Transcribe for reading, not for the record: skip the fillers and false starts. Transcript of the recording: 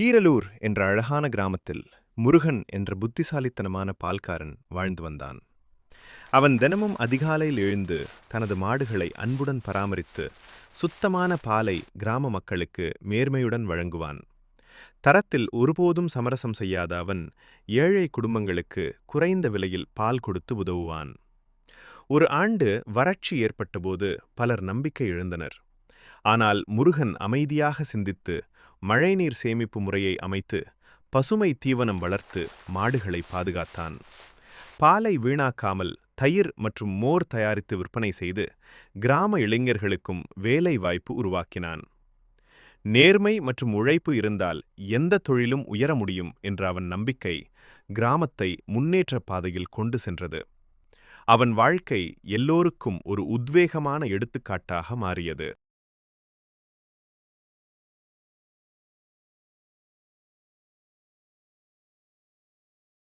கீரலூர் என்ற அழகான கிராமத்தில் முருகன் என்ற புத்திசாலித்தனமான பால்காரன் வாழ்ந்து வந்தான். அவன் தினமும் அதிகாலையில் எழுந்து தனது மாடுகளை அன்புடன் பராமரித்து சுத்தமான பாலை கிராம மக்களுக்கு மேர்மையுடன் வழங்குவான். தரத்தில் ஒருபோதும் சமரசம் செய்யாத அவன் ஏழை குடும்பங்களுக்கு குறைந்த விலையில் பால் கொடுத்து உதவுவான். ஒரு ஆண்டு வறட்சி ஏற்பட்டபோது பலர் நம்பிக்கை இழந்தனர். ஆனால் முருகன் அமைதியாக சிந்தித்து மழைநீர் சேமிப்பு முறையை அமைத்து பசுமை தீவனம் வளர்த்து மாடுகளை பாதுகாத்தான். பாலை வீணாக்காமல் தயிர் மற்றும் மோர் தயாரித்து விற்பனை செய்து கிராம இளைஞர்களுக்கும் வேலை வாய்ப்பு உருவாக்கினான். நேர்மை மற்றும் உழைப்பு இருந்தால் எந்த தொழிலும் உயர முடியும் என்ற அவன் நம்பிக்கை கிராமத்தை முன்னேற்ற பாதையில் கொண்டு சென்றது. அவன் வாழ்க்கை எல்லோருக்கும் ஒரு உத்வேகமான எடுத்துக்காட்டாக மாறியது.